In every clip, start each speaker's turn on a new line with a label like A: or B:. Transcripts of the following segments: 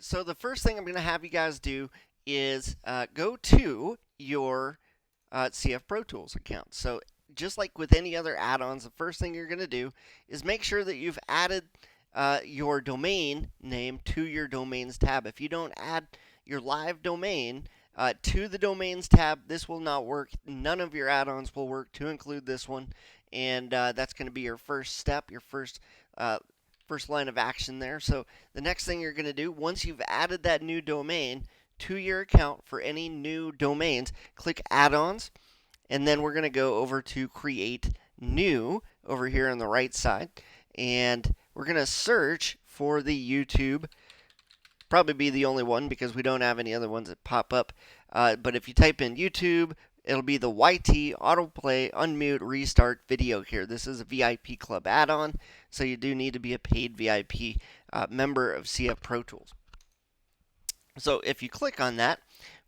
A: Alright, so the first thing I'm going to have you guys do is go to your CF Pro Tools account. So just like with any other add-ons, the first thing you're going to do is make sure that you've added your domain name to your domains tab. If you don't add your live domain to the domains tab, this will not work. None of your add-ons will work, to include this one, and that's going to be your first step, your first line of action there. So the next thing you're going to do, once you've added that new domain to your account for any new domains, click add-ons, and then we're going to go over to create new over here on the right side, and we're going to search for the YouTube. Probably be the only one because we don't have any other ones that pop up. But if you type in YouTube, it'll be the YT autoplay unmute restart video here. This is a VIP Club add-on, so you do need to be a paid VIP member of CF Pro Tools. So if you click on that,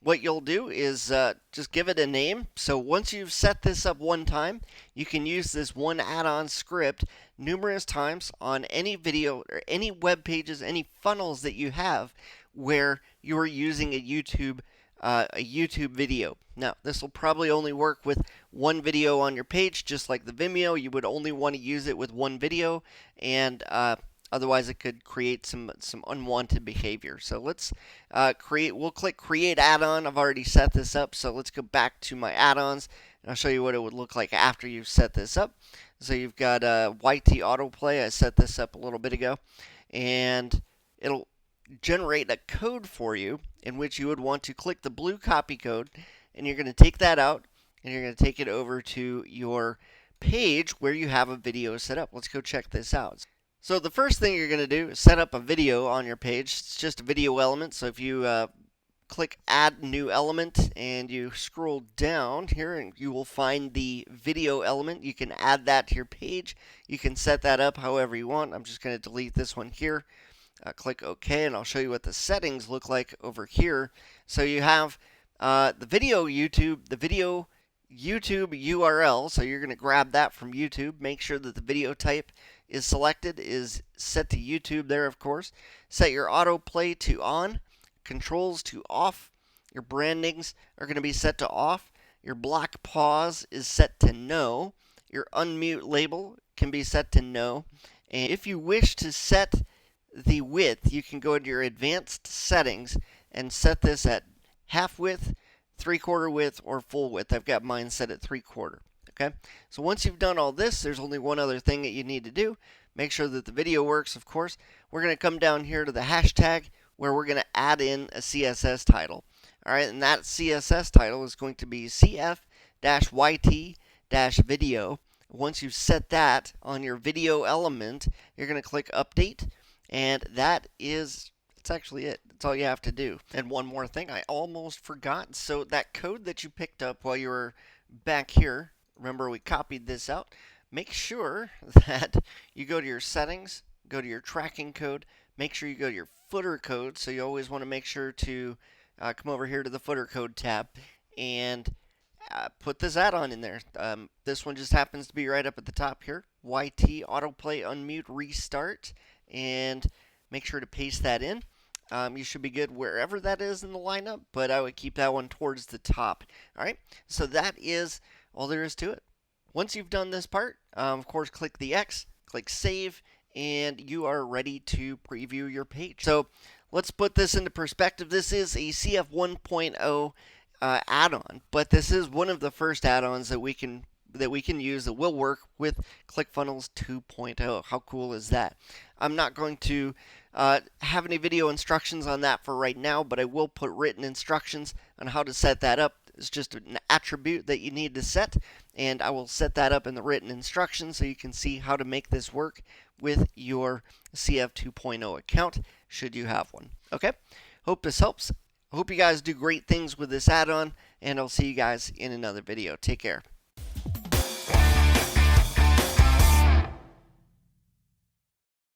A: what you'll do is just give it a name. So once you've set this up one time, you can use this one add-on script numerous times on any video or any web pages, any funnels that you have where you're using a YouTube video. Now, this will probably only work with one video on your page, just like the Vimeo. You would only want to use it with one video, and otherwise it could create some unwanted behavior. So let's we'll click create add-on. I've already set this up, so let's go back to my add-ons, and I'll show you what it would look like after you've set this up. So you've got YT autoplay. I set this up a little bit ago, and it'll generate a code for you in which you would want to click the blue copy code, and you're going to take that out and you're going to take it over to your page where you have a video set up. Let's go check this out. So the first thing you're going to do is set up a video on your page. It's just a video element. So if you click add new element and you scroll down here, and you will find the video element. You can add that to your page. You can set that up however you want. I'm just going to delete this one here. Click OK, and I'll show you what the settings look like over here. So you have the video YouTube URL. So you're going to grab that from YouTube. Make sure that the video type is selected, is set to YouTube there, of course. Set your autoplay to on, controls to off. Your brandings are going to be set to off. Your block pause is set to no. Your unmute label can be set to no. And if you wish to set the width, you can go to your advanced settings and set this at half width, 3/4 width, or full width. I've got mine set at 3/4. Okay, so once you've done all this, there's only one other thing that you need to do. Make sure that the video works, of course. We're going to come down here to the hashtag where we're going to add in a CSS title. All right, and that CSS title is going to be CF-YT-video. Once you've set that on your video element, you're going to click update, and that's actually it. That's all you have to do. And one more thing I almost forgot. So that code that you picked up while you were back here, remember we copied this out. Make sure that you go to your settings, go to your tracking code, make sure you go to your footer code. So you always want to make sure to come over here to the footer code tab and put this add-on in there. This one just happens to be right up at the top here. YT autoplay unmute restart, and make sure to paste that in. You should be good wherever that is in the lineup, but I would keep that one towards the top. All right, so that is all there is to it. Once you've done this part, of course, click the X, click save, and you are ready to preview your page. So let's put this into perspective. This is a CF 1.0 add-on, but this is one of the first add-ons that we can use that will work with ClickFunnels 2.0. How cool is that? I'm not going to have any video instructions on that for right now, but I will put written instructions on how to set that up. It's just an attribute that you need to set, and I will set that up in the written instructions so you can see how to make this work with your CF 2.0 account, should you have one. Okay, hope this helps. I hope you guys do great things with this add-on, and I'll see you guys in another video. Take care.